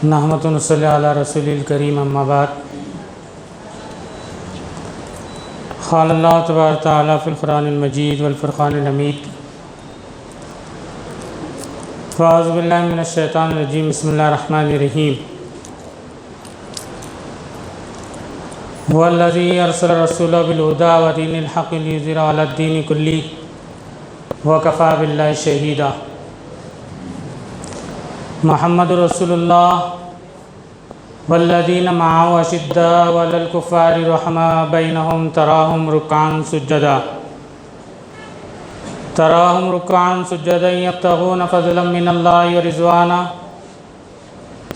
نحمد صلی علی رسول الکریم اما بعد قال اللہ تبارک تعالی فی القرآن المجید والفرقان الحمید فاعوذ باللہ من الشیطان الرجیم بسم اللہ الرحمن الرحیم هو الذی ارسل رسولہ بالہدی ودین الحق لیظہرہ علی الدین کلہ وکفی باللہ شہیدا محمد رسول اللہ والذین معه اشداء علی الکفار رحماء بینہم تراہم رکعا سجدا یبتغون فضلا من اللہ ورضوانا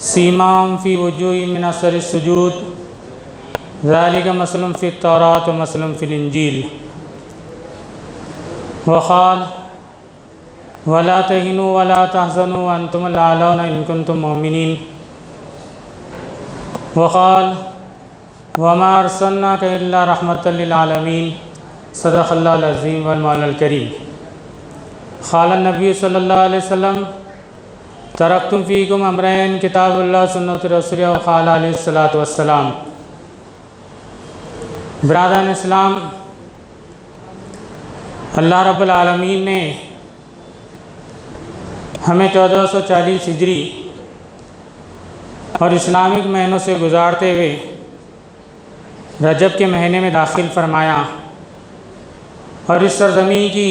سیماہم فی وجوہہم من اثر السجود ذلک مثل فی التوراۃ ومثل فی الانجیل وقال ولا تهنوا ولا تحزنوا وانتم الاعلون ان کنتم مؤمنین وقال وما ارسلناک الا رحمۃ للعالمین صدق اللہ العظیم والمولا الکریم قال النبی صلی اللہ علیہ وسلم ترکتم فیکم امرین کتاب اللہ سنت رسول وقال علیہ الصلاۃ والسلام برادران اسلام، اللہ رب العالمین نے ہمیں 1440 ہجری اور اسلامک مہینوں سے گزارتے ہوئے رجب کے مہینے میں داخل فرمایا اور اس سرزمین کی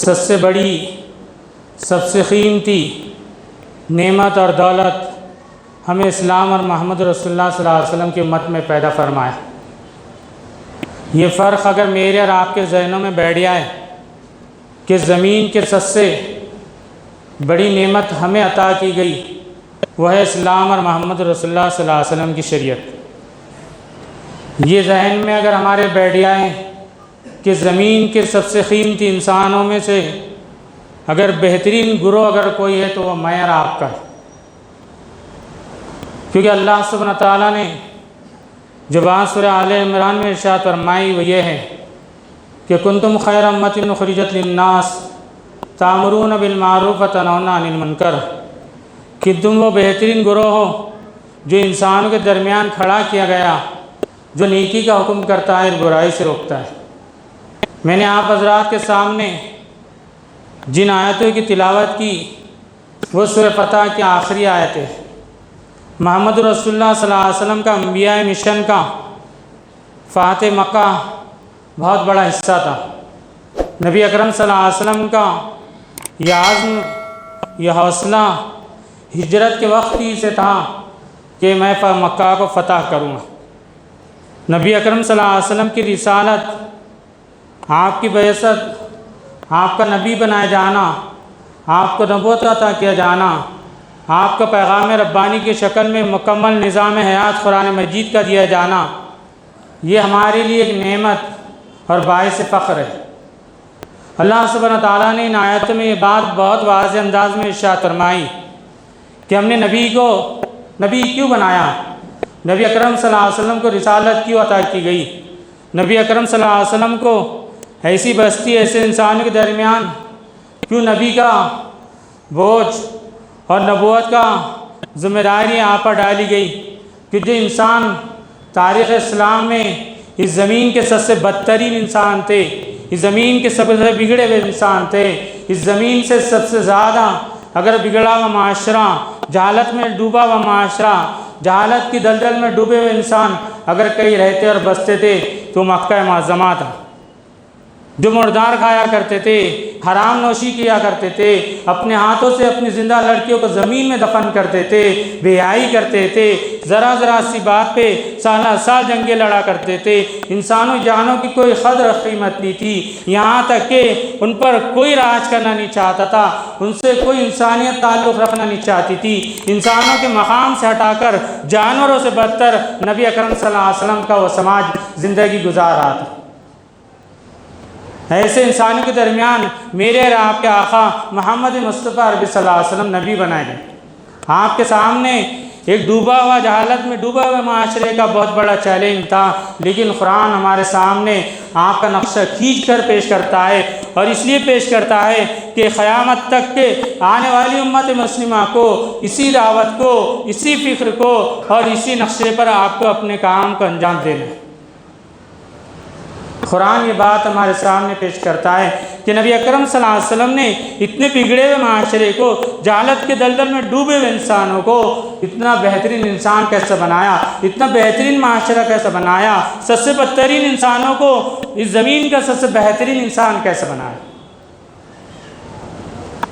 سب سے بڑی سب سے قیمتی نعمت اور دولت ہمیں اسلام اور محمد رسول اللہ صلی اللہ علیہ وسلم کی امت میں پیدا فرمایا۔ یہ فرق اگر میرے اور آپ کے ذہنوں میں بیٹھ جائے کہ زمین کے سب سے بڑی نعمت ہمیں عطا کی گئی وہ ہے اسلام اور محمد رسول اللہ صلی اللہ علیہ وسلم کی شریعت، یہ ذہن میں اگر ہمارے بیٹھ جائیں کہ زمین کے سب سے قیمتی انسانوں میں سے اگر بہترین گروہ اگر کوئی ہے تو وہ میں اور آپ کا ہے، کیونکہ اللہ سبحانہ تعالیٰ نے جو بات سورہ آل عمران میں ارشاد فرمائی وہ یہ ہے کہ کنتم خیر امۃ اخرجت للناس تأمرون بالمعروف وتنہون عن المنکر، کہ تم وہ بہترین گروہ ہو جو انسانوں کے درمیان کھڑا کیا گیا، جو نیکی کا حکم کرتا ہے اور برائی سے روکتا ہے۔ میں نے آپ حضرات کے سامنے جن آیتوں کی تلاوت کی وہ سورہ فتح کی آخری آیت ہے۔ محمد رسول اللہ صلی اللہ علیہ وسلم کا انبیاء مشن کا فاتح مکہ بہت بڑا حصہ تھا۔ نبی اکرم صلی اللہ علیہ وسلم کا یہ عزم، یہ حوصلہ ہجرت کے وقت ہی سے تھا کہ میں مکہ کو فتح کروں گا۔ نبی اکرم صلی اللہ علیہ وسلم کی رسالت، آپ کی بعثت، آپ کا نبی بنایا جانا، آپ کو نبوت عطا کیا جانا، آپ کا پیغام ربانی کی شکل میں مکمل نظام حیات قرآن مجید کا دیا جانا، یہ ہمارے لیے ایک نعمت اور باعث فخر ہے۔ اللہ سبحانہ تعالیٰ نے ان آیتوں میں یہ بات بہت واضح انداز میں ارشاد فرمائی کہ ہم نے نبی کیوں بنایا، نبی اکرم صلی اللہ علیہ وسلم کو رسالت کیوں عطا کی گئی، نبی اکرم صلی اللہ علیہ وسلم کو ایسی بستی ایسے انسانوں کے درمیان کیوں نبی کا بوجھ اور نبوت کا ذمہ داری آپ پر ڈالی گئی کہ جو انسان تاریخ اسلام میں اس زمین کے سب سے بدترین انسان تھے، اس زمین کے سب سے بگڑے ہوئے انسان تھے، اس زمین سے سب سے زیادہ اگر بگڑا ہوا معاشرہ، جہالت میں ڈوبا ہوا معاشرہ، جہالت کی دلدل میں ڈوبے ہوئے انسان اگر کہیں رہتے اور بستے تھے تو مکہ معظمہ تھا، جو مردار کھایا کرتے تھے، حرام نوشی کیا کرتے تھے، اپنے ہاتھوں سے اپنی زندہ لڑکیوں کو زمین میں دفن کرتے تھے، بے حیائی کرتے تھے، ذرا سی بات پہ سالہ سال جنگیں لڑا کرتے تھے، انسانوں جانوں کی کوئی قدر قیمت نہیں تھی، یہاں تک کہ ان پر کوئی راج کرنا نہیں چاہتا تھا، ان سے کوئی انسانیت تعلق رکھنا نہیں چاہتی تھی، انسانوں کے مقام سے ہٹا کر جانوروں سے بدتر نبی اکرم صلی اللہ علیہ وسلم کا وہ سماج زندگی گزار رہا تھا۔ ایسے انسانوں کے درمیان میرے اور آپ کے آقا محمد مصطفیٰ عربی صلی اللہ علیہ وسلم نبی بنائے گئے۔ آپ کے سامنے ایک ڈوبا ہوا جہالت میں ڈوبا ہوا معاشرے کا بہت بڑا چیلنج تھا، لیکن قرآن ہمارے سامنے آپ کا نقشہ کھینچ کر پیش کرتا ہے، اور اس لیے پیش کرتا ہے کہ قیامت تک کے آنے والی امت مسلمہ کو اسی دعوت کو، اسی فکر کو اور اسی نقشے پر آپ کو اپنے کام کو انجام دینا ہے۔ قرآن یہ بات ہمارے سامنے پیش کرتا ہے کہ نبی اکرم صلی اللہ علیہ وسلم نے اتنے بگڑے ہوئے معاشرے کو، جہالت کے دلدل میں ڈوبے ہوئے انسانوں کو اتنا بہترین انسان کیسے بنایا، اتنا بہترین معاشرہ کیسے بنایا، سب سے بدترین انسانوں کو اس زمین کا سب سے بہترین انسان کیسے بنایا۔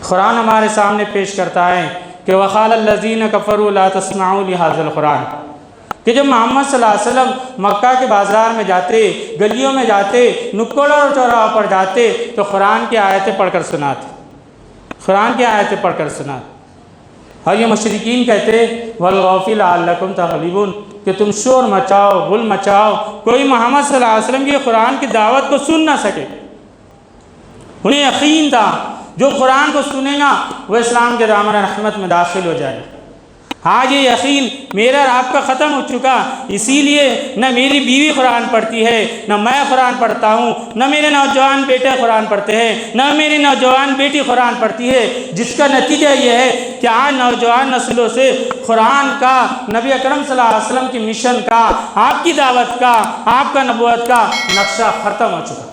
قرآن ہمارے سامنے پیش کرتا ہے کہ وَقَالَ الَّذِينَ كَفَرُوا لَا تَسْمَعُوا لِهَذَا الْقُرْآنِ، کہ جب محمد صلی اللہ علیہ وسلم مکہ کے بازار میں جاتے، گلیوں میں جاتے، نکڑ اور چوراہوں پر جاتے تو قرآن کی آیتیں پڑھ کر سناتے، قرآن کی آیتیں پڑھ کر سناتے۔ اور یہ مشرکین کہتے وَالْغَوْفِ لَعَلَّكُمْ تَغْلِبُونَ، کہ تم شور مچاؤ، غل مچاؤ، کوئی محمد صلی اللہ علیہ وسلم کی قرآن کی دعوت کو سن نہ سکے۔ انہیں یقین تھا جو قرآن کو سنے گا وہ اسلام کے دامن رحمت میں داخل ہو جائے گا۔ آج یہ یقین میرا اور آپ کا ختم ہو چکا، اسی لیے نہ میری بیوی قرآن پڑھتی ہے، نہ میں قرآن پڑھتا ہوں، نہ میرے نوجوان بیٹے قرآن پڑھتے ہیں، نہ میری نوجوان بیٹی قرآن پڑھتی ہے، جس کا نتیجہ یہ ہے کہ آج نوجوان نسلوں سے قرآن کا، نبی اکرم صلی اللہ علیہ وسلم کی مشن کا، آپ کی دعوت کا، آپ کا نبوت کا نقشہ ختم ہو چکا،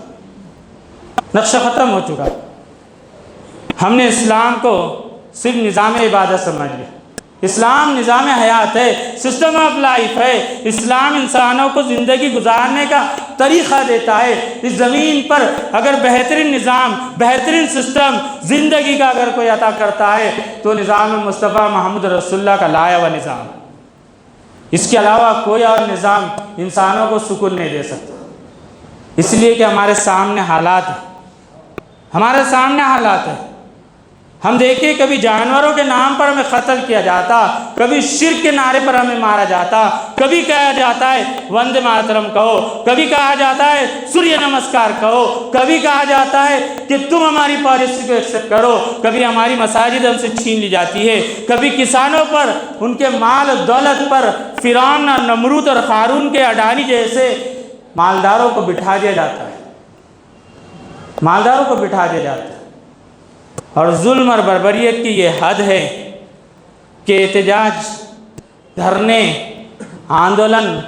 نقشہ ختم ہو چکا۔ ہم نے اسلام کو صرف نظام عبادت سمجھ لیا۔ اسلام نظام حیات ہے، سسٹم آف لائف ہے۔ اسلام انسانوں کو زندگی گزارنے کا طریقہ دیتا ہے۔ اس زمین پر اگر بہترین نظام، بہترین سسٹم زندگی کا اگر کوئی عطا کرتا ہے تو نظام مصطفیٰ محمد رسول اللہ کا لایا ہوا نظام، اس کے علاوہ کوئی اور نظام انسانوں کو سکون نہیں دے سکتا۔ اس لیے کہ ہمارے سامنے حالات ہیں، ہمارے سامنے حالات ہیں۔ ہم دیکھیں کبھی جانوروں کے نام پر ہمیں قتل کیا جاتا، کبھی شرک کے نعرے پر ہمیں مارا جاتا، کبھی کہا جاتا ہے وندے ماترم کہو، کبھی کہا جاتا ہے سوریہ نمسکار کہو، کبھی کہا جاتا ہے کہ تم ہماری پالیسی کو ایکسپٹ کرو، کبھی ہماری مساجد ہم سے چھین لی جاتی ہے، کبھی کسانوں پر، ان کے مال و دولت پر فرعون اور نمرود اور قارون کے اڈانی جیسے مالداروں کو بٹھا دیا جاتا ہے، مالداروں کو بٹھا دیا جاتا ہے۔ اور ظلم اور بربریت کی یہ حد ہے کہ احتجاج، دھرنے، آندولن،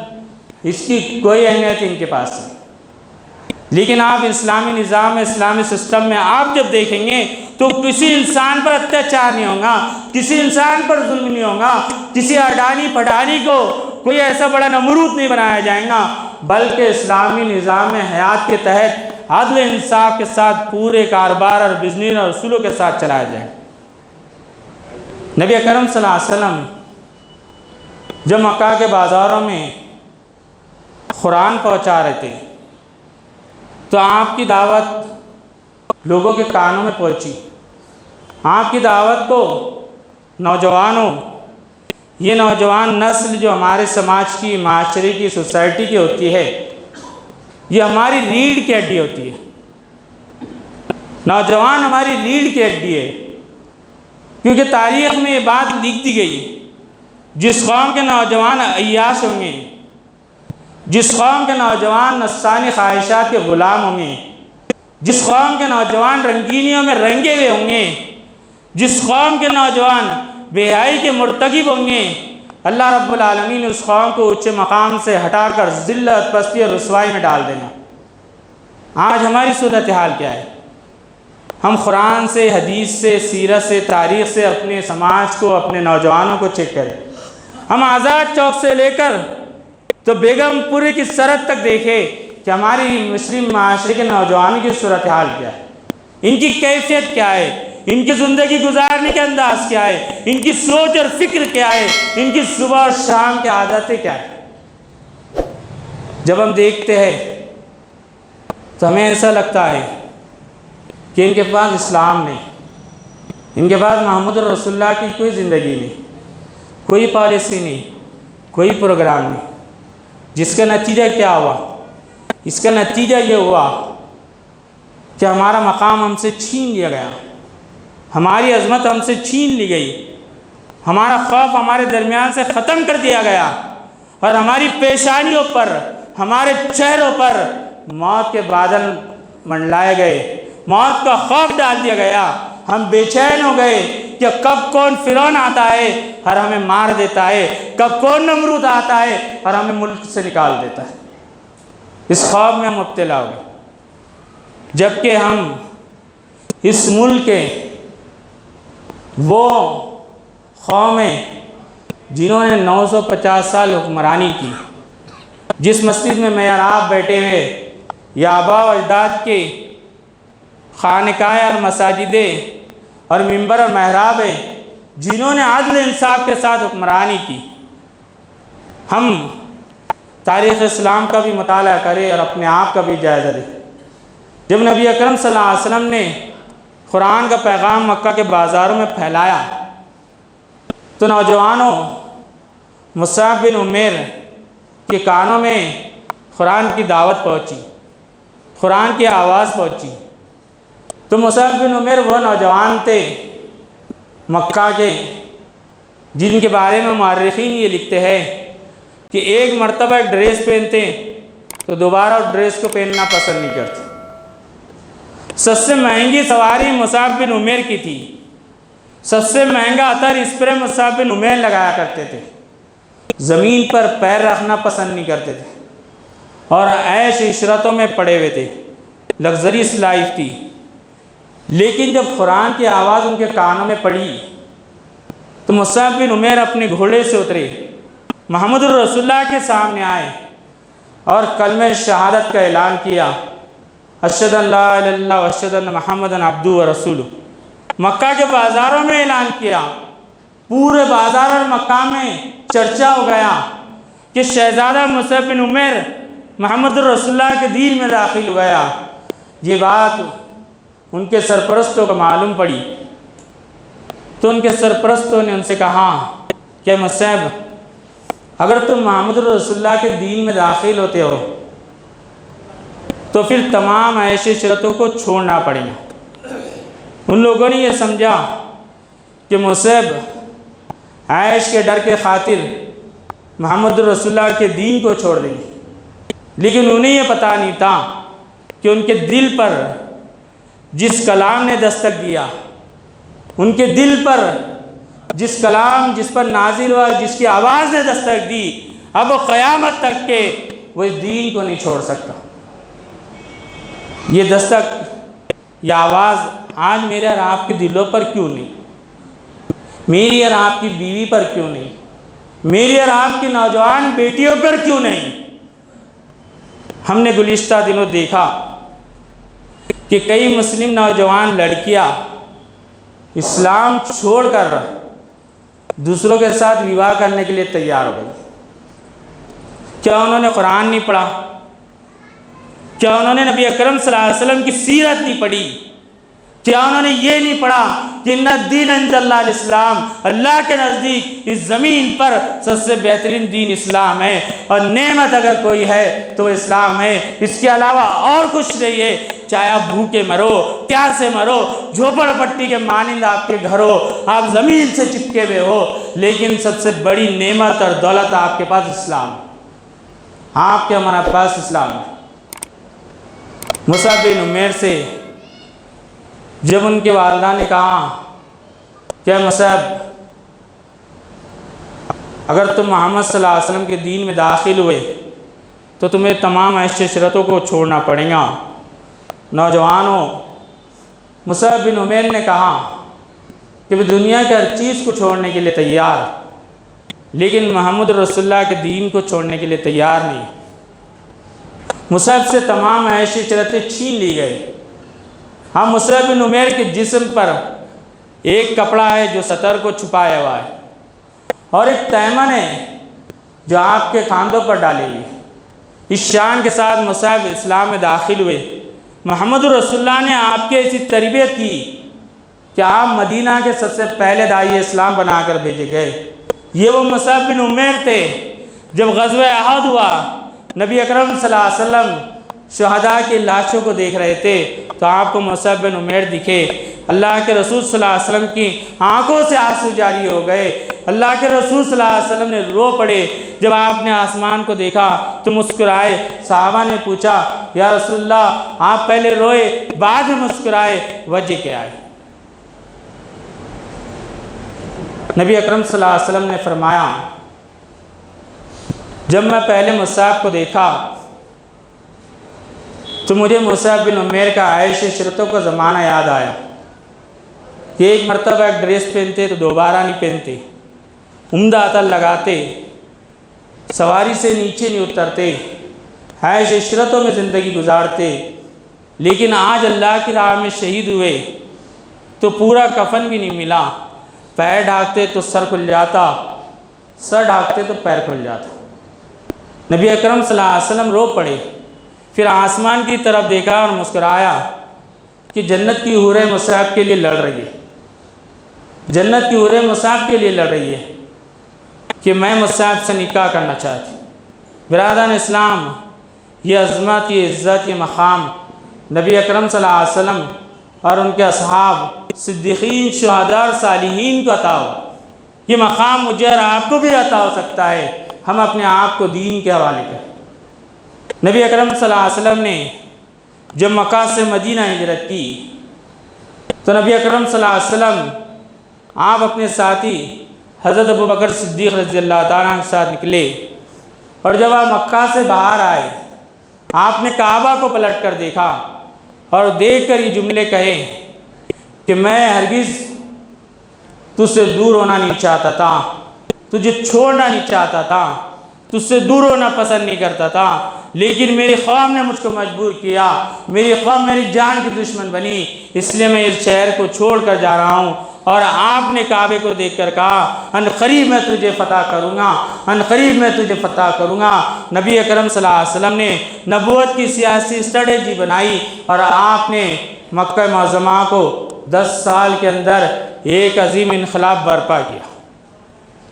اس کی کوئی اہمیت ان کے پاس نہیں۔ لیکن آپ اسلامی نظام میں، اسلامی سسٹم میں آپ جب دیکھیں گے تو کسی انسان پر اتیاچار نہیں ہوگا، کسی انسان پر ظلم نہیں ہوگا، کسی اڈانی پٹانی کو کوئی ایسا بڑا نمرود نہیں بنایا جائے گا، بلکہ اسلامی نظام حیات کے تحت عدل انصاف کے ساتھ پورے کاروبار اور بزنس اور اصولوں کے ساتھ چلایا جائے۔ نبی اکرم صلی اللہ علیہ وسلم جب مکہ کے بازاروں میں قرآن پہنچا رہے تھے تو آپ کی دعوت لوگوں کے کانوں میں پہنچی۔ آپ کی دعوت کو نوجوانوں، یہ نوجوان نسل جو ہمارے سماج کی، معاشرے کی، سوسائٹی کی ہوتی ہے، یہ ہماری ریڑھ کی ہڈی ہوتی ہے۔ نوجوان ہماری ریڑھ کی ہڈی ہے، کیونکہ تاریخ میں یہ بات لکھ دی گئی، جس قوم کے نوجوان عیاش ہوں گے، جس قوم کے نوجوان نفسانی خواہشات کے غلام ہوں گے، جس قوم کے نوجوان رنگینیوں میں رنگے ہوئے ہوں گے، جس قوم کے نوجوان بے حیائی کے مرتکب ہوں گے، اللہ رب العالمین اس قوم کو اونچے مقام سے ہٹا کر ذلت، پستی اور رسوائی میں ڈال دینا۔ آج ہماری صورتحال کیا ہے؟ ہم قرآن سے، حدیث سے، سیرت سے، تاریخ سے اپنے سماج کو، اپنے نوجوانوں کو چیک کریں۔ ہم آزاد چوک سے لے کر تو بیگم پورے کی سرحد تک دیکھے کہ ہماری مسلم معاشرے کے نوجوانوں کی صورتحال کیا ہے، ان کی کیفیت کیا ہے، ان کی زندگی گزارنے کے انداز کیا ہے، ان کی سوچ اور فکر کیا ہے، ان کی صبح اور شام کی عادتیں کیا ہیں۔ جب ہم دیکھتے ہیں تو ہمیں ایسا لگتا ہے کہ ان کے پاس اسلام نہیں، ان کے پاس محمد رسول اللہ کی کوئی زندگی نہیں، کوئی پالیسی نہیں، کوئی پروگرام نہیں۔ جس کا نتیجہ کیا ہوا؟ اس کا نتیجہ یہ ہوا کہ ہمارا مقام ہم سے چھین لیا گیا، ہماری عظمت ہم سے چھین لی گئی، ہمارا خوف ہمارے درمیان سے ختم کر دیا گیا، اور ہماری پیشانیوں پر، ہمارے چہروں پر موت کے بادل منڈلائے گئے، موت کا خوف ڈال دیا گیا۔ ہم بے چین ہو گئے کہ کب کون فرعون آتا ہے اور ہمیں مار دیتا ہے، کب کون نمرود آتا ہے اور ہمیں ملک سے نکال دیتا ہے۔ اس خواب میں ہم مبتلا ہو گئے، جبکہ ہم اس ملک کے وہ قومیں جنہوں نے 950 سال حکمرانی کی، جس مسجد میں اور آپ بیٹھے ہوئے یا آباء و اجداد کے خانقاہ اور مساجدیں اور منبر اور محراب ہیں، جنہوں نے عدل انصاف کے ساتھ حکمرانی کی، ہم تاریخ اسلام کا بھی مطالعہ کریں اور اپنے آپ کا بھی جائزہ لیں۔ جب نبی اکرم صلی اللہ علیہ وسلم نے قرآن کا پیغام مکہ کے بازاروں میں پھیلایا تو نوجوانوں مصعب بن عمیر کے کانوں میں قرآن کی دعوت پہنچی، قرآن کی آواز پہنچی۔ تو مصعب بن عمیر وہ نوجوان تھے مکہ کے جن کے بارے میں مورخین یہ لکھتے ہیں کہ ایک مرتبہ ایک ڈریس پہنتے تو دوبارہ اس ڈریس کو پہننا پسند نہیں کرتے۔ سب سے مہنگی سواری مصعب بن عمیر کی تھی، سب سے مہنگا عطر اسپرے مصعب بن عمیر لگایا کرتے تھے، زمین پر پیر رکھنا پسند نہیں کرتے تھے اور عیش عشرتوں میں پڑے ہوئے تھے، لگژریس لائف تھی۔ لیکن جب قرآن کی آواز ان کے کانوں میں پڑی تو مصعب بن عمیر اپنے گھوڑے سے اترے، محمد الرسول اللہ کے سامنے آئے اور کلمہ شہادت کا اعلان کیا، اشہد ان لا الہ الا اللہ و اشہد ان محمد عبدہ و رسولہ۔ مکہ کے بازاروں میں اعلان کیا، پورے بازار اور مکہ میں چرچا ہو گیا کہ شہزادہ مصعب بن عمیر محمد الرسول اللہ کے دین میں داخل ہو گیا۔ یہ بات ان کے سرپرستوں کو معلوم پڑی تو ان کے سرپرستوں نے ان سے کہا کہ مصعب، اگر تم محمد الرسول اللہ کے دین میں داخل ہوتے ہو تو پھر تمام عیش عشرتوں کو چھوڑنا پڑے گا۔ ان لوگوں نے یہ سمجھا کہ مصعب عیش کے ڈر کے خاطر محمد الرسول اللہ کے دین کو چھوڑ دیں گے، لیکن انہیں یہ پتہ نہیں تھا کہ ان کے دل پر جس کلام نے دستک دیا، ان کے دل پر جس کلام جس پر نازل ہوا، جس کی آواز نے دستک دی، اب وہ قیامت تک کے وہ اس دین کو نہیں چھوڑ سکتا۔ یہ دستک، یہ آواز آج میرے اور آپ کے دلوں پر کیوں نہیں؟ میری اور آپ کی بیوی پر کیوں نہیں؟ میری اور آپ کی نوجوان بیٹیوں پر کیوں نہیں؟ ہم نے گزشتہ دنوں دیکھا کہ کئی مسلم نوجوان لڑکیاں اسلام چھوڑ کر دوسروں کے ساتھ وواہ کرنے کے لیے تیار ہو گئی۔ کیا انہوں نے قرآن نہیں پڑھا؟ کیا انہوں نے نبی اکرم صلی اللہ علیہ وسلم کی سیرت نہیں پڑھی؟ کیا انہوں نے یہ نہیں پڑھا کہ ان الدین عند اللہ الاسلام، اللہ کے نزدیک اس زمین پر سب سے بہترین دین اسلام ہے اور نعمت اگر کوئی ہے تو اسلام ہے، اس کے علاوہ اور کچھ نہیں ہے۔ چاہے آپ بھوکے مرو، پیاسے مرو، جھوپڑ پٹی کے مانند آپ کے گھر ہو، آپ زمین سے چپکے ہوئے ہو، لیکن سب سے بڑی نعمت اور دولت آپ کے پاس اسلام ہے، آپ کے ہمارے پاس اسلام ہے۔ مصعب بن عمیر سے جب ان کے والدہ نے کہا کہ مصعب، اگر تم محمد صلی اللہ علیہ وسلم کے دین میں داخل ہوئے تو تمہیں تمام عیش عشرتوں کو چھوڑنا پڑے گا۔ نوجوانوں، مصعب بن عمیر نے کہا کہ وہ دنیا کی ہر چیز کو چھوڑنے کے لیے تیار، لیکن محمد رسول اللہ کے دین کو چھوڑنے کے لیے تیار نہیں۔ مصعب سے تمام عیش عشرتیں چھین لی گئی۔ ہم مصعب بن عمیر کے جسم پر ایک کپڑا ہے جو سطر کو چھپایا ہوا ہے اور ایک تیمن ہے جو آپ کے کاندھوں پر ڈالی ہوئی۔ اس شان کے ساتھ مصعب اسلام میں داخل ہوئے۔ محمد رسول اللہ نے آپ کے ایسی تربیت کی کہ آپ مدینہ کے سب سے پہلے داعی اسلام بنا کر بھیجے گئے۔ یہ وہ مصعب بن عمیر تھے جب غزوہ احد ہوا، نبی اکرم صلی اللہ علیہ وسلم شہداء کی لاشوں کو دیکھ رہے تھے تو آپ کو مصعب بن عمیر دکھے۔ اللہ کے رسول صلی اللہ علیہ وسلم کی آنکھوں سے آنسو جاری ہو گئے۔ اللہ کے رسول صلی اللہ علیہ وسلم نے رو پڑے۔ جب آپ نے آسمان کو دیکھا تو مسکرائے۔ صحابہ نے پوچھا، یا رسول اللہ آپ پہلے روئے بعد میں مسکرائے، وجہ کیا ہے؟ نبی اکرم صلی اللہ علیہ وسلم نے فرمایا جب میں پہلے مصعب کو دیکھا تو مجھے مصعب بن عمیر کا عیش عشرتوں کا زمانہ یاد آیا کہ ایک مرتبہ ایک ڈریس پہنتے تو دوبارہ نہیں پہنتے، عمدہ عطر لگاتے، سواری سے نیچے نہیں اترتے، عیش عشرتوں میں زندگی گزارتے، لیکن آج اللہ کی راہ میں شہید ہوئے تو پورا کفن بھی نہیں ملا، پیر ڈھانکتے تو سر کھل جاتا، سر ڈھانکتے تو پیر کھل جاتا۔ نبی اکرم صلی اللہ علیہ وسلم رو پڑے، پھر آسمان کی طرف دیکھا اور مسکرایا کہ جنت کی حوریں مصعب کے لیے لڑ رہی ہے، جنت کی حوریں مصعب کے لیے لڑ رہی ہے کہ میں مصعب سے نکاح کرنا چاہتی۔ برادران اسلام، یہ عظمت، یہ عزت، یہ مقام نبی اکرم صلی اللہ علیہ وسلم اور ان کے اصحاب صدیقین، شہداء اور صالحین کو عطا ہو۔ یہ مقام مجھے اور آپ کو بھی عطا ہو سکتا ہے، ہم اپنے آپ کو دین کے حوالے کریں۔ نبی اکرم صلی اللہ علیہ وسلم نے جب مکہ سے مدینہ ہجرت کی تو نبی اکرم صلی اللہ علیہ وسلم آپ اپنے ساتھی حضرت ابوبکر صدیق رضی اللہ تعالیٰ عنہ کے ساتھ نکلے، اور جب آپ مکہ سے باہر آئے آپ نے کعبہ کو پلٹ کر دیکھا اور دیکھ کر یہ جملے کہے کہ میں ہرگز تجھ سے دور ہونا نہیں چاہتا تھا، تجھے چھوڑنا نہیں چاہتا تھا، تجھ سے دور ہونا پسند نہیں کرتا تھا، لیکن میری قوم نے مجھ کو مجبور کیا، میری قوم میری جان کی دشمن بنی، اس لیے میں اس شہر کو چھوڑ کر جا رہا ہوں۔ اور آپ نے کعبے کو دیکھ کر کہا ان قریب میں تجھے فتح کروں گا، ان قریب میں تجھے فتح کروں گا۔ نبی اکرم صلی اللہ علیہ وسلم نے نبوت کی سیاسی اسٹریٹجی بنائی اور آپ نے مکہ معظمہ کو 10 سال کے اندر ایک عظیم انقلاب برپا کیا۔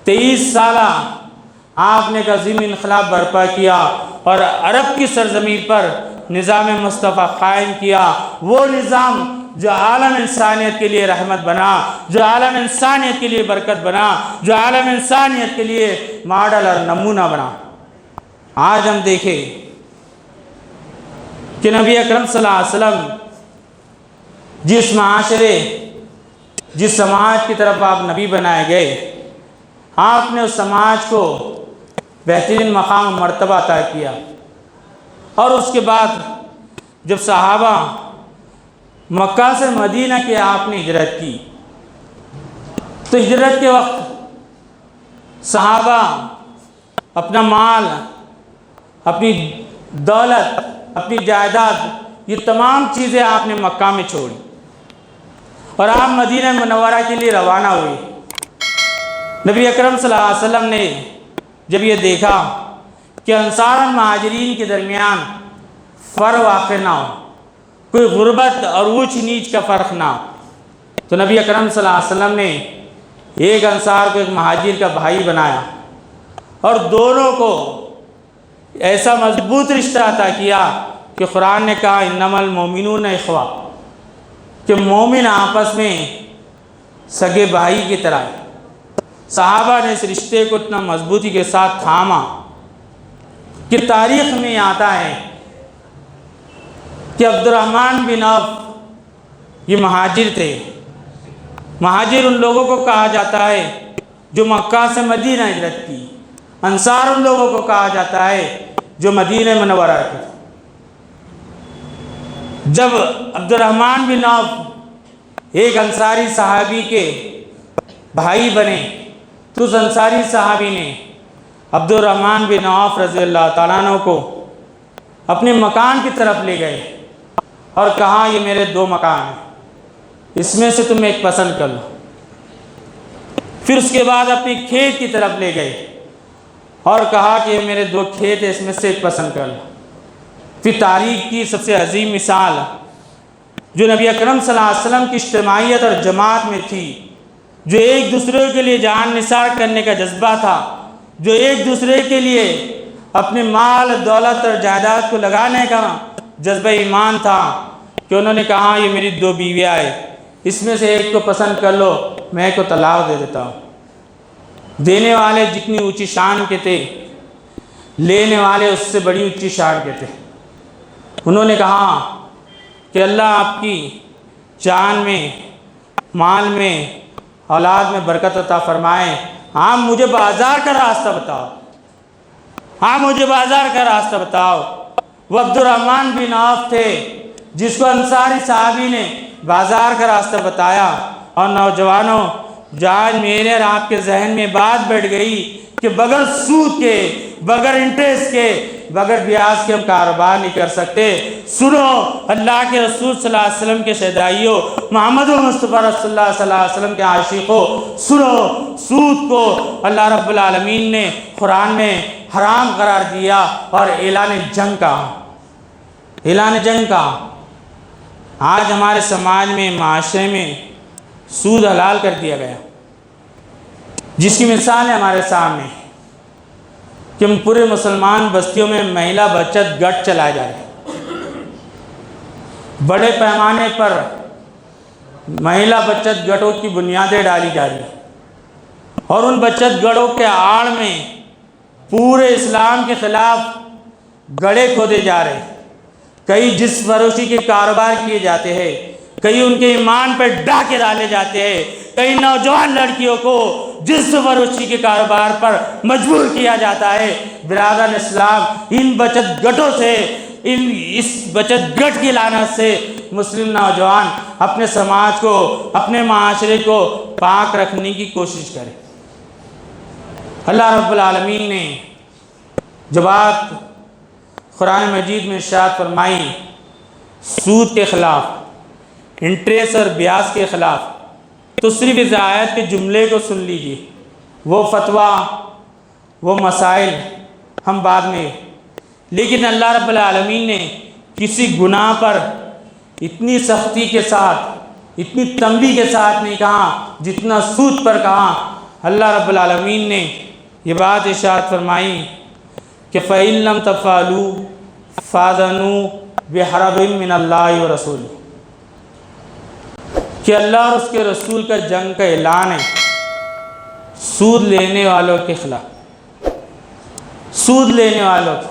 23 سالہ آپ نے ایک عظیم انقلاب برپا کیا اور عرب کی سرزمین پر نظام مصطفیٰ قائم کیا، وہ نظام جو عالم انسانیت کے لیے رحمت بنا، جو عالم انسانیت کے لیے برکت بنا، جو عالم انسانیت کے لیے ماڈل اور نمونہ بنا۔ آج ہم دیکھیں کہ نبی اکرم صلی اللہ علیہ وسلم جس معاشرے، جس سماج کی طرف آپ نبی بنائے گئے، آپ نے اس سماج کو بہترین مقام و مرتبہ عطا کیا۔ اور اس کے بعد جب صحابہ مکہ سے مدینہ کے آپ نے ہجرت کی تو ہجرت کے وقت صحابہ اپنا مال، اپنی دولت، اپنی جائیداد، یہ تمام چیزیں آپ نے مکہ میں چھوڑی اور آپ مدینہ منورہ کے لیے روانہ ہوئے۔ نبی اکرم صلی اللہ علیہ وسلم نے جب یہ دیکھا کہ انصار اور مہاجرین کے درمیان فرق واقع نہ ہو، کوئی غربت اور اونچ نیچ کا فرق نہ ہو، تو نبی اکرم صلی اللہ علیہ وسلم نے ایک انصار کو ایک مہاجر کا بھائی بنایا اور دونوں کو ایسا مضبوط رشتہ عطا کیا کہ قرآن نے کہا انما المؤمنون اخوہ، کہ مومن آپس میں سگے بھائی کی طرح ہے۔ صحابہ نے اس رشتے کو اتنا مضبوطی کے ساتھ تھاما کہ تاریخ میں آتا ہے کہ عبد الرحمن بن عوف یہ مہاجر تھے۔ مہاجر ان لوگوں کو کہا جاتا ہے جو مکہ سے مدینہ ہجرت کی، انصار ان لوگوں کو کہا جاتا ہے جو مدینہ منورہ کے۔ جب عبد الرحمن بن عوف ایک انصاری صحابی کے بھائی بنے تو اس انصاری صحابی نے عبد الرحمن بن عوف رضی اللہ تعالیٰ عنہ کو اپنے مکان کی طرف لے گئے اور کہا یہ میرے 2 مکان ہیں، اس میں سے تم ایک پسند کر لو۔ پھر اس کے بعد اپنی کھیت کی طرف لے گئے اور کہا کہ یہ میرے 2 کھیت ہیں، اس میں سے ایک پسند کر لو۔ پھر تاریخ کی سب سے عظیم مثال جو نبی اکرم صلی اللہ علیہ وسلم کی اجتماعیت اور جماعت میں تھی، جو ایک دوسرے کے لیے جان نثار کرنے کا جذبہ تھا، جو ایک دوسرے کے لیے اپنے مال، دولت اور جائیداد کو لگانے کا جذبہ ایمان تھا، کہ انہوں نے کہا یہ میری 2 بیویاں ہیں، اس میں سے ایک کو پسند کر لو، میں ایک کو طلاق دے دیتا ہوں۔ دینے والے جتنی اونچی شان کے تھے، لینے والے اس سے بڑی اونچی شان کے تھے۔ انہوں نے کہا کہ اللہ آپ کی جان میں، مال میں اولاد میں برکت عطا فرمائیں۔ ہاں مجھے بازار کا راستہ بتاؤ، ہاں مجھے بازار کا راستہ بتاؤ۔ وہ عبد الرحمن بن عوف تھے جس کو انصاری صحابی نے بازار کا راستہ بتایا۔ اور نوجوانوں، جہاں میرے اور آپ کے ذہن میں بات بیٹھ گئی کہ بغیر سود کے، بغیر انٹریسٹ کے، بغیر بیاج کے ہم کاروبار نہیں کر سکتے، سنو اللہ کے رسول صلی اللہ علیہ وسلم کے شہدائیوں، محمد مصطفیٰ رسول اللہ صلی اللہ علیہ وسلم کے عاشقوں، سنو سود کو اللہ رب العالمین نے قرآن میں حرام قرار دیا اور اعلان جنگ کا، اعلان جنگ کا۔ آج ہمارے سماج میں، معاشرے میں سود حلال کر دیا گیا، جس کی مثال ہے ہمارے سامنے کہ ہم پورے مسلمان بستیوں میں مہیلا بچت گٹ چلائے جا رہے ہیں۔ بڑے پیمانے پر مہیلا بچت گٹوں کی بنیادیں ڈالی جا رہی ہیں، اور ان بچت گٹوں کے آڑ میں پورے اسلام کے خلاف گڑھے کھودے جا رہے ہیں۔ کئی جسم فروشی کے کاروبار کیے جاتے ہیں، کئی ان کے ایمان پر ڈاکے ڈالے جاتے ہیں، کئی نوجوان لڑکیوں کو جسم فروشی کے کاروبار پر مجبور کیا جاتا ہے۔ برادران اسلام، ان بچت گٹوں سے، اس بچت گٹ کی لعنت سے مسلم نوجوان اپنے سماج کو، اپنے معاشرے کو پاک رکھنے کی کوشش کریں۔ اللہ رب العالمین نے جو بات قرآن مجید میں ارشاد فرمائی سود کے خلاف، انٹریسٹ اور بیاج کے خلاف، تو صرف اس آیت کے جملے کو سن لیجیے۔ وہ فتویٰ، وہ مسائل ہم بعد میں، لیکن اللہ رب العالمین نے کسی گناہ پر اتنی سختی کے ساتھ، اتنی تنبیہ کے ساتھ نہیں کہا جتنا سود پر کہا۔ اللہ رب العالمین نے یہ بات ارشاد فرمائی کہ فَإِن لَمْ تَفْعَلُوا فَأْذَنُوا بِحَرْبٍ مِّنَ اللَّهِ وَرَسُولِهِ، کہ اللہ اور اس کے رسول کا جنگ کا اعلان ہے سود لینے والوں کے خلاف، سود لینے والوں کے۔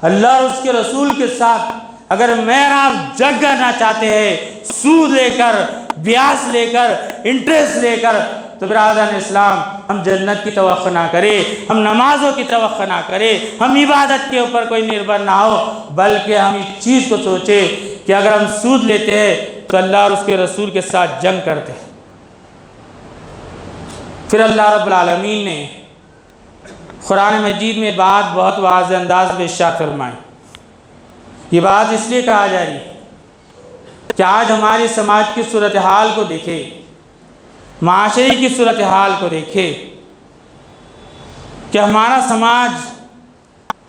اللہ اور اس کے رسول کے ساتھ اگر میں اور آپ جنگ کرنا چاہتے ہیں سود لے کر، بیاج لے کر، انٹریسٹ لے کر، تو برادران اسلام ہم جنت کی توقع نہ کریں، ہم نمازوں کی توقع نہ کریں، ہم عبادت کے اوپر کوئی نربھر نہ ہو، بلکہ ہم اس چیز کو سوچیں کہ اگر ہم سود لیتے ہیں تو اللہ اور اس کے رسول کے ساتھ جنگ کرتے ہیں۔ پھر اللہ رب العالمین نے قرآن مجید میں بات بہت واضح انداز میں ارشاد فرمائی۔ یہ بات اس لیے کہا جا رہی ہے کہ آج ہماری سماج کی صورتحال کو دیکھے، معاشرے کی صورتحال کو دیکھے کہ ہمارا سماج،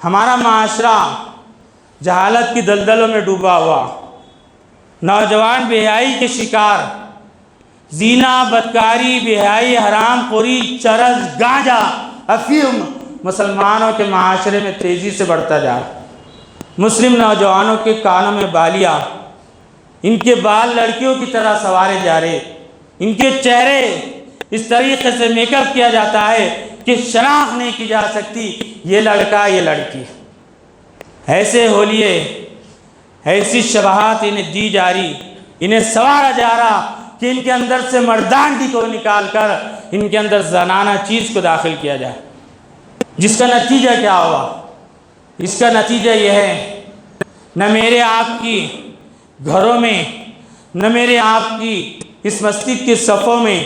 ہمارا معاشرہ جہالت کی دلدلوں میں ڈوبا ہوا، نوجوان بے حیائی کے شکار، زنا، بدکاری، بے حیائی، حرام خوری، چرس، گانجا، افیون مسلمانوں کے معاشرے میں تیزی سے بڑھتا جا رہا ہے۔ مسلم نوجوانوں کے کانوں میں بالیاں، ان کے بال لڑکیوں کی طرح سنوارے جا رہے، ان کے چہرے اس طریقے سے میک اپ کیا جاتا ہے کہ شناخت نہیں کی جا سکتی یہ لڑکا یہ لڑکی۔ ایسے ہولیے، ایسی شبہات انہیں دی جا رہی، انہیں سنوارا جا رہا کہ ان کے اندر سے مردانگی کو نکال کر ان کے اندر زنانہ چیز کو داخل کیا جائے، جس کا نتیجہ کیا ہوا؟ اس کا نتیجہ یہ ہے نہ میرے آپ کی گھروں میں، نہ میرے آپ کی اس مسجد کے صفوں میں،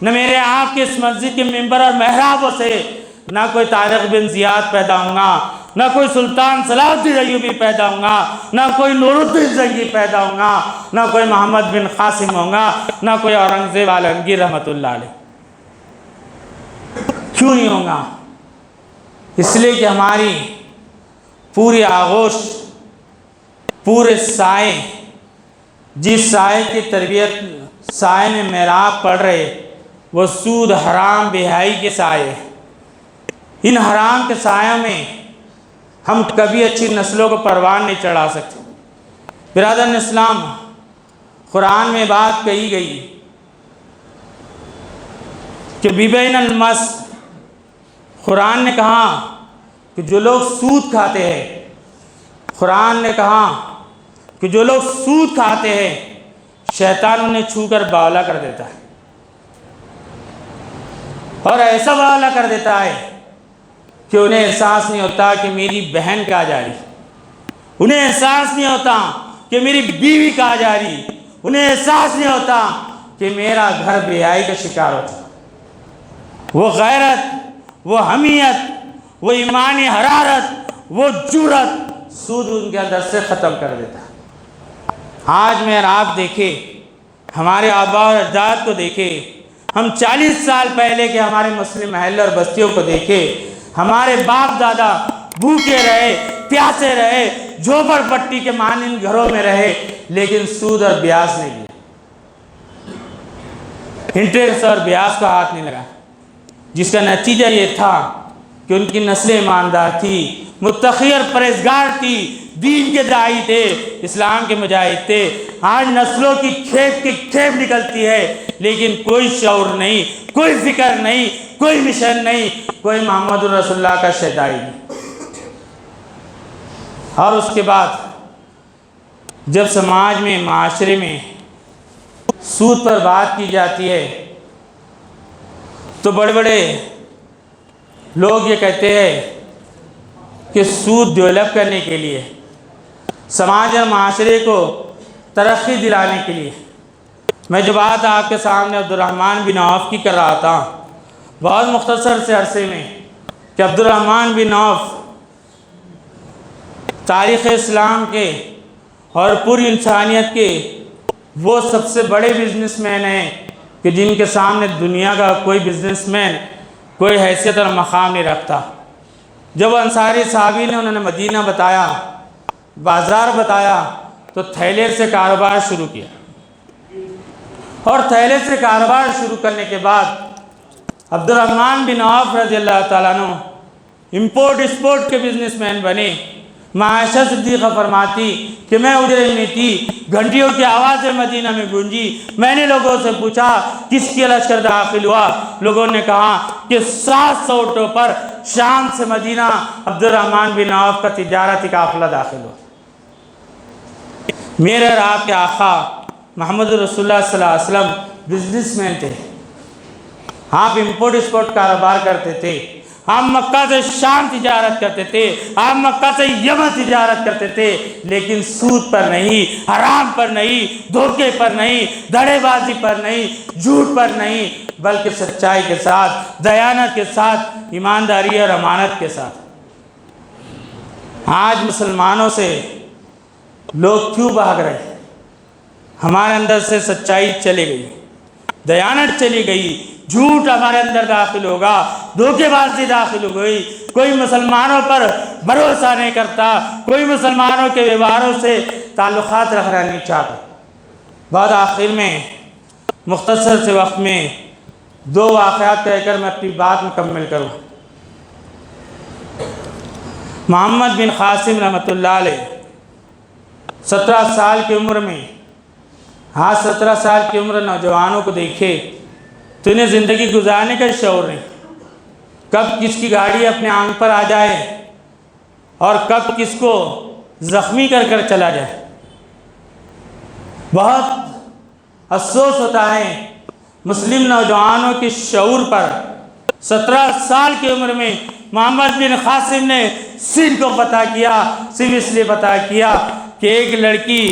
نہ میرے آپ کے اس مسجد کے ممبر اور محرابوں سے نہ کوئی طارق بن زیاد پیدا ہوں گا، نہ کوئی سلطان صلاح الدین ایوبی پیدا ہوں گا، نہ کوئی نور الدین زنگی پیدا ہوں گا، نہ کوئی محمد بن قاسم ہوں گا، نہ کوئی اورنگزیب عالمگیر رحمۃ اللہ علیہ۔ کیوں نہیں ہوں گا؟ اس لیے کہ ہماری پوری آغوش، پورے سائے، جس سائے کی تربیت سائے میں محراب پڑھ رہے وہ سود، حرام، بے حیائی کے سائے۔ ان حرام کے سایوں میں ہم کبھی اچھی نسلوں کو پروان نہیں چڑھا سکتے۔ برادران اسلام، قرآن میں بات کہی گئی کہ بِبَيْنَ الْمَسْ، قرآن نے کہا کہ جو لوگ سود کھاتے ہیں، قرآن نے کہا کہ جو لوگ سود کھاتے ہیں شیطان انہیں چھو کر باولا کر دیتا ہے۔ اور ایسا بحالہ کر دیتا ہے کہ انہیں احساس نہیں ہوتا کہ میری بہن کہاں جا رہی، انہیں احساس نہیں ہوتا کہ میری بیوی کہاں جا رہی، انہیں احساس نہیں ہوتا کہ میرا گھر بے حیائی کا شکار ہوتا۔ وہ غیرت، وہ حمیت، وہ ایمانی حرارت، وہ جرأت سود ان کے اندر سے ختم کر دیتا۔ آج میں آپ دیکھیں، ہمارے آباء اور اجداد کو دیکھیں، ہم 40 سال پہلے کے ہمارے مسلم محلے اور بستیوں کو دیکھیں، ہمارے باپ دادا بھوکے رہے، پیاسے رہے، جھوپڑ پٹی کے مانند گھروں میں رہے، لیکن سود اور بیاج نہیں لیا، انٹرسٹ اور بیاج کو ہاتھ نہیں لگا، جس کا نتیجہ یہ تھا کہ ان کی نسلیں ایماندار تھی، متقی اور پرہیزگار تھی، دین کے داعی تھے، اسلام کے مجاہد تھے۔ آج نسلوں کی کھیپ کی کھیپ نکلتی ہے، لیکن کوئی شعور نہیں، کوئی فکر نہیں، کوئی مشن نہیں، کوئی محمد رسول اللہ کا شیدائی نہیں۔ اور اس کے بعد جب سماج میں، معاشرے میں سود پر بات کی جاتی ہے تو بڑے بڑے لوگ یہ کہتے ہیں کہ سود ڈیولپ کرنے کے لیے، سماج اور معاشرے کو ترقی دلانے کے لیے۔ میں جو بات آپ کے سامنے عبدالرحمن بن عوف کی کر رہا تھا، بہت مختصر سے عرصے میں، کہ عبدالرحمن بن عوف تاریخ اسلام کے اور پوری انسانیت کے وہ سب سے بڑے بزنس مین ہیں کہ جن کے سامنے دنیا کا کوئی بزنس مین کوئی حیثیت اور مقام نہیں رکھتا۔ جب انصاری صحابی نے انہوں نے مدینہ بتایا، بازار بتایا، تو تھیلے سے کاروبار شروع کیا، اور تھیلے سے کاروبار شروع کرنے کے بعد عبدالرحمن بن عوف رضی اللہ تعالیٰ عنہ امپورٹ ایکسپورٹ کے بزنس مین بنے۔ معاشہ صدیقہ فرماتی کہ میں اجرے میں تھی، گھنٹیوں کی آوازیں مدینہ میں گونجی، میں نے لوگوں سے پوچھا کس کی لشکر داخل ہوا، لوگوں نے کہا کہ 700 اونٹوں پر شام سے مدینہ عبدالرحمن بن عوف کا تجارتی قافلہ داخل ہوا۔ میرے اور آپ کے آقا محمد رسول اللہ صلی اللہ علیہ وسلم بزنس مین تھے، آپ امپورٹ ایکسپورٹ کاروبار کرتے تھے، آپ مکہ سے شام تجارت کرتے تھے، آپ مکہ سے یمن تجارت کرتے تھے، لیکن سود پر نہیں، حرام پر نہیں، دھوکے پر نہیں، دھڑے بازی پر نہیں، جھوٹ پر نہیں، بلکہ سچائی کے ساتھ، دیانت کے ساتھ، ایمانداری اور امانت کے ساتھ۔ آج مسلمانوں سے لوگ کیوں بھاگ رہے ہیں؟ ہمارے اندر سے سچائی چلی گئی، دیانت چلی گئی، جھوٹ ہمارے اندر داخل ہوگا، دھوکے بازی داخل ہو گئی، کوئی مسلمانوں پر بھروسہ نہیں کرتا، کوئی مسلمانوں کے ویوہاروں سے تعلقات رکھنا نہیں چاہتا۔ بعد آخر میں مختصر سے وقت میں 2 واقعات کہہ کر میں اپنی بات مکمل کروں۔ محمد بن قاسم رحمۃ اللہ علیہ 17 سال کی عمر میں، 17 سال کی عمر نوجوانوں کو دیکھے تو انہیں زندگی گزارنے کا شعور نہیں، کب کس کی گاڑی اپنے آنکھ پر آ جائے اور کب کس کو زخمی کر کر چلا جائے۔ بہت افسوس ہوتا ہے مسلم نوجوانوں کے شعور پر۔ 17 سال کی عمر میں محمد بن قاسم نے سندھ کو فتح کیا، صرف اس لیے فتح کیا کہ ایک لڑکی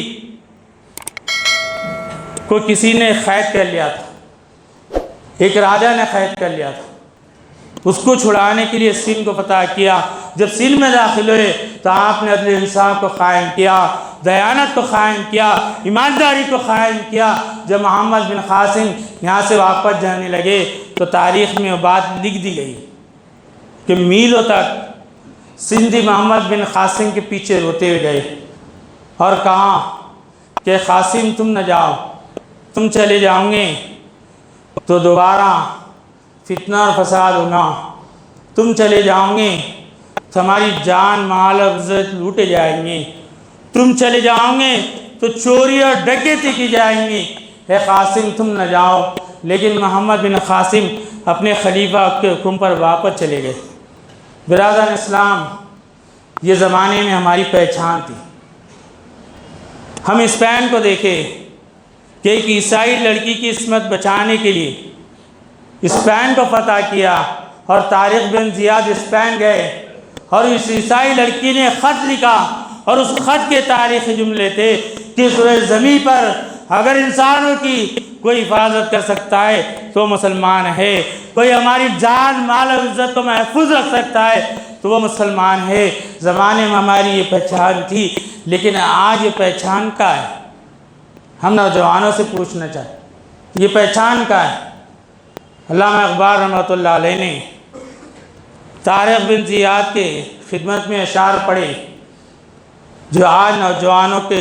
کو کسی نے قید کر لیا تھا، ایک راجہ نے قید کر لیا تھا، اس کو چھڑانے کے لیے سندھ کو فتح کیا۔ جب سندھ میں داخل ہوئے تو آپ نے عدل انصاف کو قائم کیا، دیانت کو قائم کیا، ایمانداری کو قائم کیا۔ جب محمد بن قاسم یہاں سے واپس جانے لگے تو تاریخ میں وہ بات لکھ دی گئی کہ میلوں تک سندھی محمد بن قاسم کے پیچھے روتے ہوئے گئے اور کہا کہ قاسم تم نہ جاؤ، تم چلے جاؤ گے تو دوبارہ فتنہ اور فساد ہوگا، تم چلے جاؤ گے تو ہماری جان مال اور عزت لوٹے جائیں گے، تم چلے جاؤ گے تو چوری اور ڈکیتی کی جائیں گی، اے قاسم تم نہ جاؤ۔ لیکن محمد بن قاسم اپنے خلیفہ کے حکم پر واپس چلے گئے۔ برادران اسلام، یہ زمانے میں ہماری پہچان تھی۔ ہم اسپین کو دیکھیں کہ ایک عیسائی لڑکی کی عصمت بچانے کے لیے اسپین کو فتح کیا اور طارق بن زیاد اسپین گئے اور اس عیسائی لڑکی نے خط لکھا اور اس خط کے تاریخی جملے تھے کہ سورہ زمین پر اگر انسانوں کی کوئی حفاظت کر سکتا ہے تو مسلمان ہے، کوئی ہماری جان مال اور عزت کو محفوظ رکھ سکتا ہے تو وہ مسلمان ہے۔ زمانے میں ہماری یہ پہچان تھی، لیکن آج یہ پہچان کا ہے؟ ہم نوجوانوں سے پوچھنا چاہتے یہ پہچان کا ہے؟ علامہ اقبال رحمۃ اللہ علیہ نے طارق بن زیاد کے خدمت میں اشعار پڑھے جو آج نوجوانوں کے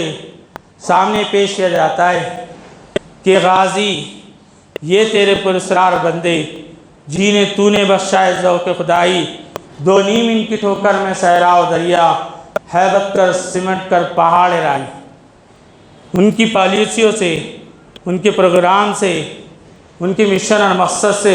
سامنے پیش کیا جاتا ہے کہ غازی یہ تیرے پراسرار بندے جینے تو نے بخشا ہے ذوق خدائی، دو نیم ان کی ٹھوکر میں صحرا و دریا، ہیبت کر سمٹ کر پہاڑ رائی۔ ان کی پالیسیوں سے، ان کے پروگرام سے، ان کے مشن اور مقصد سے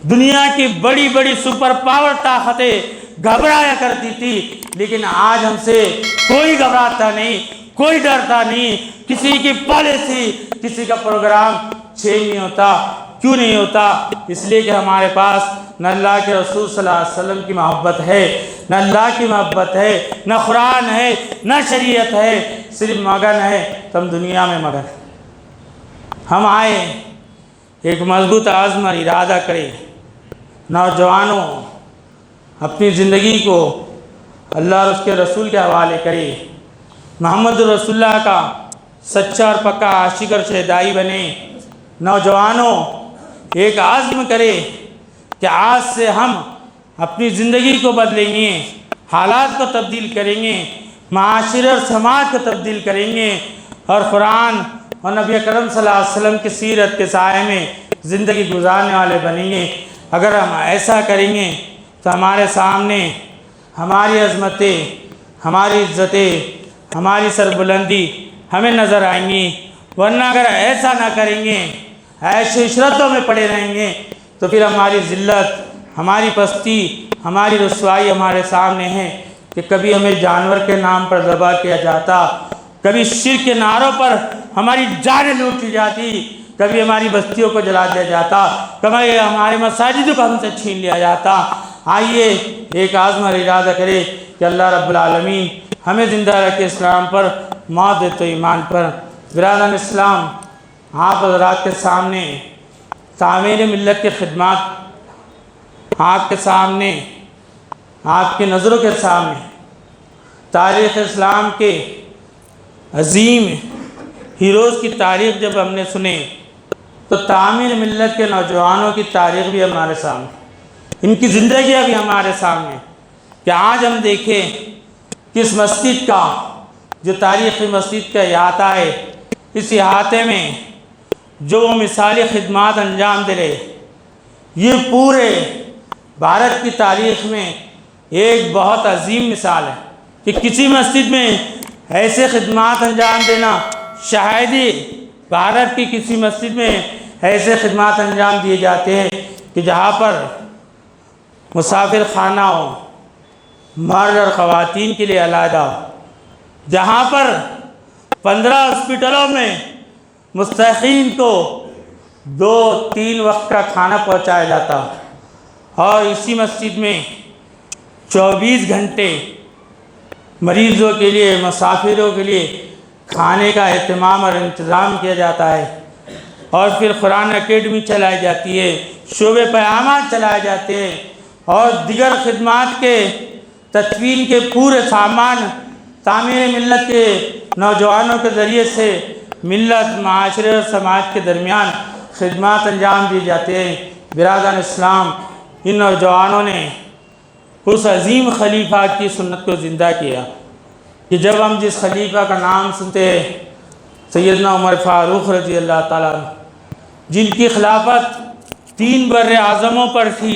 دنیا کی بڑی بڑی سپر پاور طاقتیں گھبرایا کرتی تھی، لیکن آج ہم سے کوئی گھبراتا نہیں، کوئی ڈرتا نہیں، کسی کی پالیسی، کسی کا پروگرام چینج نہیں ہوتا۔ کیوں نہیں ہوتا؟ اس لیے کہ ہمارے پاس نہ اللہ کے رسول صلی اللہ علیہ وسلم کی محبت ہے، نہ اللہ کی محبت ہے، نہ قرآن ہے، نہ شریعت ہے، صرف مگن ہے تو ہم دنیا میں مگن ہیں۔ ہم آئے ایک مضبوط عزم اور ارادہ کرے، نوجوانوں اپنی زندگی کو اللہ اور اس کے رسول کے حوالے کرے، محمد رسول اللہ کا سچا اور پکا عاشق اور شہدائی بنے۔ نوجوانوں ایک عزم کرے کہ آج سے ہم اپنی زندگی کو بدلیں گے، حالات کو تبدیل کریں گے، معاشرے اور سماج کو تبدیل کریں گے اور قرآن اور نبی اکرم صلی اللہ علیہ وسلم کی سیرت کے سائے میں زندگی گزارنے والے بنیں گے۔ اگر ہم ایسا کریں گے تو ہمارے سامنے ہماری عظمتیں، ہماری عزتیں، ہماری سربلندی ہمیں نظر آئیں گی، ورنہ اگر ایسا نہ کریں گے، ایسے عشرتوں میں پڑے رہیں گے تو پھر ہماری ذلت، ہماری پستی، ہماری رسوائی ہمارے سامنے ہے کہ کبھی ہمیں جانور کے نام پر ذبح کیا جاتا، کبھی شرک کے نعروں پر ہماری جانیں لوٹ لی جاتی، کبھی ہماری بستیوں کو جلا دیا جاتا، کبھی ہمارے مساجد کو ہم سے چھین لیا جاتا۔ آئیے ایک عزم اور ارادہ کرے کہ اللہ رب العالمین ہمیں زندہ رکھے اسلام پر، موت دے تو ایمان پر۔ برادران اسلام، آپ حضرات کے سامنے تعمیر ملت کے خدمات، آپ کے سامنے، آپ کی نظروں کے سامنے تاریخ اسلام کے عظیم ہیروز کی تاریخ جب ہم نے سنے تو تعمیر ملت کے نوجوانوں کی تاریخ بھی ہمارے سامنے، ان کی زندگیاں بھی ہمارے سامنے، کہ آج ہم دیکھیں کہ اس مسجد کا جو تاریخی مسجد کا احاطہ ہے، اس احاطے میں جو وہ مثالی خدمات انجام دے رہے، یہ پورے بھارت کی تاریخ میں ایک بہت عظیم مثال ہے کہ کسی مسجد میں ایسے خدمات انجام دینا، شاید ہی بھارت کی کسی مسجد میں ایسے خدمات انجام دیے جاتے ہیں کہ جہاں پر مسافر خانہ ہو، مرد اور خواتین کے لیے علیحدہ ہو، جہاں پر 15 ہاسپٹلوں میں مستحقین کو 2-3 وقت کا کھانا پہنچایا جاتا، اور اسی مسجد میں 24 گھنٹے مریضوں کے لیے، مسافروں کے لیے کھانے کا اہتمام اور انتظام کیا جاتا ہے، اور پھر قرآن اکیڈمی چلائی جاتی ہے، شعبے پیامات چلائے جاتے ہیں، اور دیگر خدمات کے تدفین کے پورے سامان تعمیر ملت کے نوجوانوں کے ذریعے سے ملت، معاشرے اور سماج کے درمیان خدمات انجام دی جاتے ہیں۔ برادران اسلام، ان نوجوانوں نے اس عظیم خلیفہ کی سنت کو زندہ کیا کہ جب ہم جس خلیفہ کا نام سنتے ہیں سیدنا عمر فاروق رضی اللہ تعالیٰ عنہ، جن کی خلافت 3 بر اعظموں پر تھی،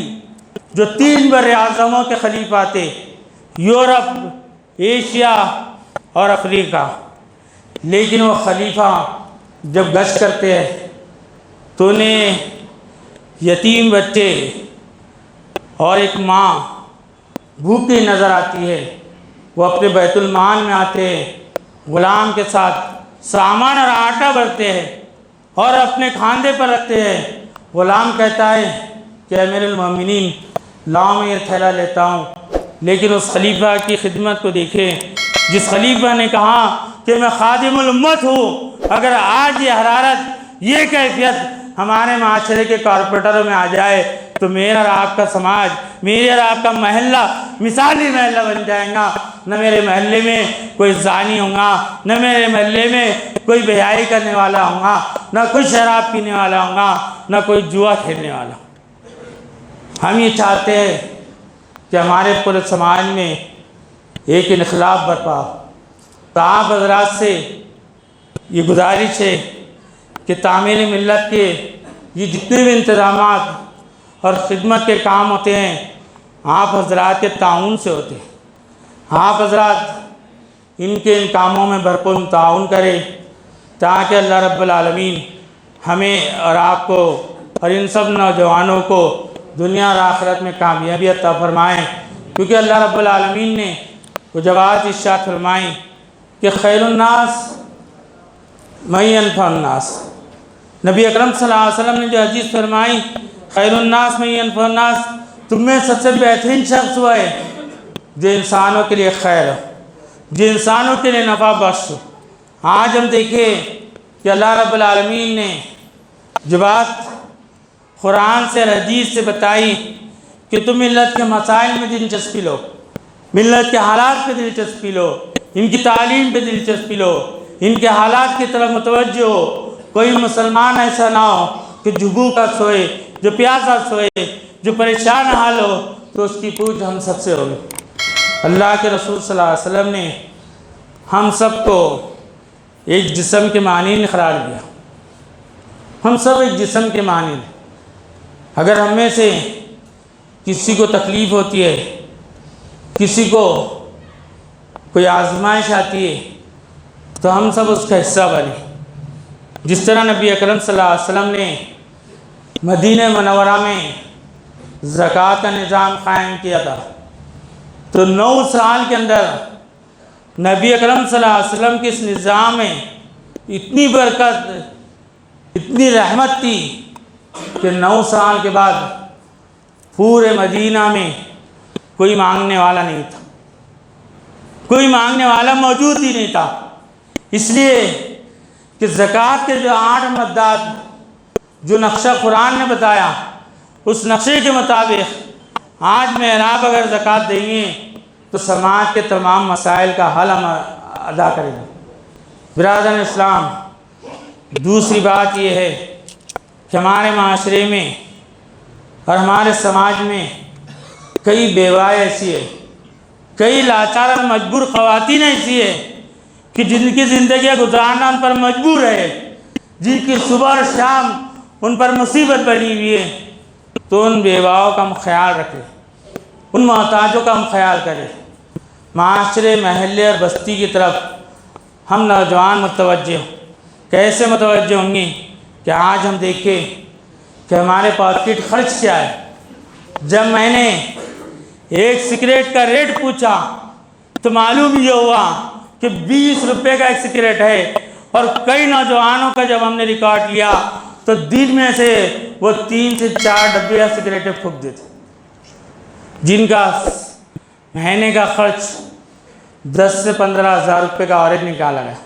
جو 3 بر اعظموں کے خلیفہ تھے، یورپ، ایشیا اور افریقہ، لیکن وہ خلیفہ جب گشت کرتے ہیں تو انہیں یتیم بچے اور ایک ماں بھوکی نظر آتی ہے، وہ اپنے بیت المال میں آتے ہیں، غلام کے ساتھ سامان اور آٹا بھرتے ہیں اور اپنے کھاندے پر رکھتے ہیں۔ غلام کہتا ہے کہ امیر المومنین لاؤ میں یہ تھیلا لیتا ہوں، لیکن اس خلیفہ کی خدمت کو دیکھیں جس خلیفہ نے کہا کہ میں خادم الامت ہوں، اگر آج یہ حرارت، یہ کیفیت ہمارے معاشرے کے کارپوریٹروں میں آ جائے تو میرا اور آپ کا سماج، میرے اور آپ کا محلہ مثالی محلہ بن جائے گا۔ نہ میرے محلے میں کوئی زانی ہوگا، نہ میرے محلے میں کوئی بے حیائی کرنے والا ہوگا، نہ کوئی شراب پینے والا ہوگا، نہ کوئی جوا کھیلنے والا۔ ہم یہ چاہتے ہیں کہ ہمارے پورے سماج میں ایک انقلاب برپا ہو۔ تو آپ حضرات سے یہ گزارش ہے کہ تعمیر ملت کے یہ جتنے بھی انتظامات اور خدمت کے کام ہوتے ہیں آپ حضرات کے تعاون سے ہوتے ہیں۔ آپ حضرات ان کاموں میں بھرپور تعاون کریں تاکہ اللہ رب العالمین ہمیں اور آپ کو اور ان سب نوجوانوں کو دنیا اور آخرت میں کامیابی عطا فرمائیں، کیونکہ اللہ رب العالمین نے وہ جواب ارشاد فرمائیں کہ خیر الناس من ينفع الناس۔ نبی اکرم صلی اللہ علیہ وسلم نے جو حدیث فرمائی خیر الناس من ينفع الناس، تم میں سب سے بہترین شخص وہ ہے جو انسانوں کے لیے خیر ہو، جو انسانوں کے لیے نفع بخش ہو۔ آج ہم دیکھیں کہ اللہ رب العالمین نے جو بات قرآن سے اور حدیث سے بتائی کہ تم ملت کے مسائل میں دلچسپی لو، ملت کے حالات پہ دلچسپی لو، ان کی تعلیم پہ دلچسپی لو، ان کے حالات کی طرف متوجہ ہو۔ کوئی مسلمان ایسا نہ ہو کہ جو بھوکا سوئے، جو پیاسا سوئے، جو پریشان حال ہو، تو اس کی پوچھ ہم سب سے ہوگی۔ اللہ کے رسول صلی اللہ علیہ وسلم نے ہم سب کو ایک جسم کے مانند قرار دیا۔ ہم سب ایک جسم کے مانند ہیں۔ اگر ہم میں سے کسی کو تکلیف ہوتی ہے، کسی کو کوئی آزمائش آتی ہے تو ہم سب اس کا حصہ بنیں۔ جس طرح نبی اکرم صلی اللہ علیہ وسلم نے مدینہ منورہ میں زکوٰۃ کا نظام قائم کیا تھا تو 9 سال کے اندر نبی اکرم صلی اللہ علیہ وسلم کے اس نظام میں اتنی برکت، اتنی رحمت تھی کہ 9 سال کے بعد پورے مدینہ میں کوئی مانگنے والا نہیں تھا، کوئی مانگنے والا موجود ہی نہیں تھا۔ اس لیے کہ زکوٰۃ کے جو 8 مدات جو نقشہ قرآن نے بتایا، اس نقشے کے مطابق آج محراب اگر زکوٰۃ دیں گے تو سماج کے تمام مسائل کا حل ہم ادا کریں گے۔ برادران اسلام، دوسری بات یہ ہے کہ ہمارے معاشرے میں اور ہمارے سماج میں کئی بیوائیں ایسی ہیں، کئی لاچار اور مجبور خواتین ایسی ہیں کہ جن کی زندگیاں گزارنا ان پر مجبور ہے، جن کی صبح اور شام ان پر مصیبت بنی ہوئی ہے۔ تو ان بیواؤں کا ہم خیال رکھیں، ان محتاجوں کا ہم خیال کریں۔ معاشرے، محلے اور بستی کی طرف ہم نوجوان متوجہ ہوں۔ کیسے متوجہ ہوں گے کہ آج ہم دیکھیں کہ ہمارے پاکٹ خرچ کیا ہے۔ جب میں نے ایک سگریٹ کا ریٹ پوچھا تو معلوم یہ ہوا کہ 20 روپے کا ایک سگریٹ ہے، اور کئی نوجوانوں کا جب ہم نے ریکارڈ لیا تو دن میں سے وہ 3 سے 4 ڈبے سگریٹیں پھونک دیتے، جن کا مہینے کا خرچ 10 سے 15 ہزار روپے کا اوریج نکالا گیا۔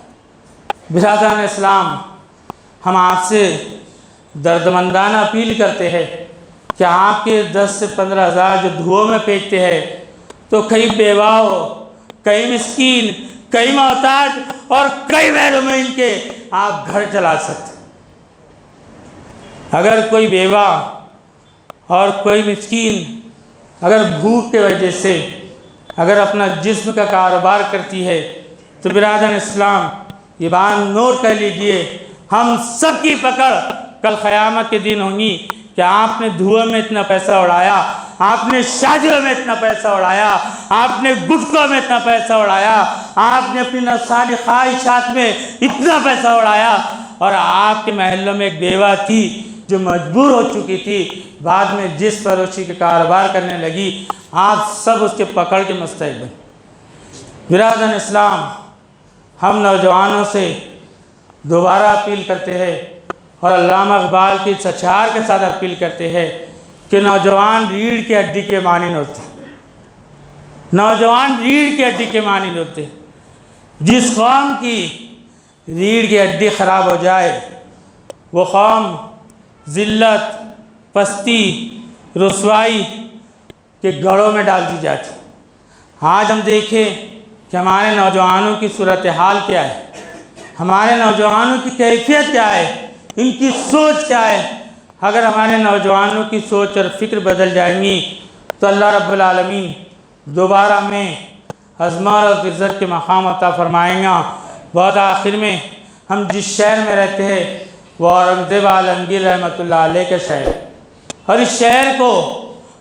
برادران اسلام، ہم آپ سے دردمندانہ اپیل کرتے ہیں کہ آپ کے 10 سے 15 ہزار جو دھوؤں میں پھینکتے ہیں تو کئی بیواؤں، کئی مسکین، کئی محتاج اور کئی محروم ان کے آپ گھر چلا سکتے۔ اگر کوئی بیوہ اور کوئی مسکین اگر بھوک کی وجہ سے اگر اپنا جسم کا کاروبار کرتی ہے تو برادران اسلام یہ بات نوٹ کر لیجئے، ہم سب کی پکڑ کل قیامت کے دن ہوں گی کہ آپ نے دھوئے میں اتنا پیسہ اڑایا، آپ نے شادیوں میں اتنا پیسہ اڑایا، آپ نے گٹکوں میں اتنا پیسہ اڑایا، آپ نے اپنی نفسانی خواہشات میں اتنا پیسہ اڑایا، اور آپ کے محلوں میں ایک بیوہ تھی جو مجبور ہو چکی تھی، بعد میں جس فروشی کے کاروبار کرنے لگی، آپ سب اس کے پکڑ کے مستحق بنے۔ برادران اسلام، ہم نوجوانوں سے دوبارہ اپیل کرتے ہیں اور علامہ اقبال کی اشعار کے ساتھ اپیل کرتے ہیں کہ نوجوان ریڑھ کی ہڈی کے مانند ہوتے ہیں، نوجوان ریڑھ کی ہڈی کے مانند ہوتے ہیں۔ جس قوم کی ریڑھ کی ہڈی خراب ہو جائے وہ قوم ذلت، پستی، رسوائی کے گڑھوں میں ڈال دی جاتی۔ آج ہم دیکھیں کہ ہمارے نوجوانوں کی صورتحال کیا ہے، ہمارے نوجوانوں کی کیفیت کیا ہے، ان کی سوچ کیا ہے۔ اگر ہمارے نوجوانوں کی سوچ اور فکر بدل جائیں گی تو اللہ رب العالمین دوبارہ میں عظمت اور عزت کے مقام عطا فرمائیں گا۔ بہت آخر میں ہم جس شہر میں رہتے ہیں وہ اورنگزیب عالمگیر رحمۃ اللہ علیہ کے شہر ہے، اور اس شہر کو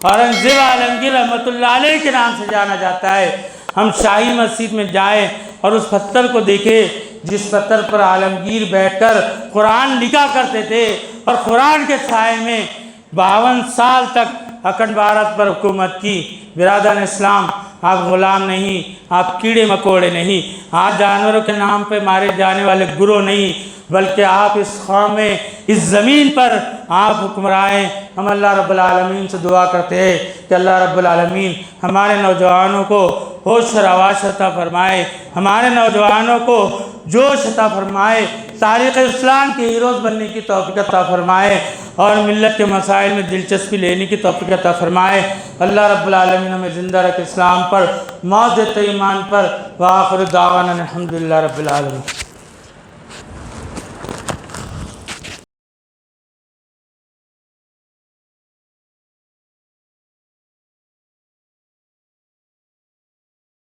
اورنگزیب عالمگیر رحمۃ اللہ علیہ کے نام سے جانا جاتا ہے۔ ہم شاہی مسجد میں جائیں اور اس پتھر کو دیکھیں جس پتھر پر عالمگیر بیٹھ کر قرآن لکھا کرتے تھے، اور قرآن کے سائے میں 52 سال تک اکھنڈ بھارت پر حکومت کی۔ برادران اسلام، آپ غلام نہیں، آپ کیڑے مکوڑے نہیں، آپ جانوروں کے نام پہ مارے جانے والے گروہ نہیں، بلکہ آپ اس قوم میں، اس زمین پر آپ حکمران ہیں۔ ہم اللہ رب العالمین سے دعا کرتے ہیں کہ اللہ رب العالمین ہمارے نوجوانوں کو ہوش و حواس عطا فرمائے، ہمارے نوجوانوں کو جوش عطا فرمائے، تاریخ اسلام کے ہیروز بننے کی توفیق عطا فرمائے، اور ملت کے مسائل میں دلچسپی لینے کی توفیق عطا فرمائے۔ اللہ رب العالمین ہمیں زندہ رکھ اسلام پر، موت دیتے ایمان پر۔ وآخر دعوانا الحمدللہ رب العالمین۔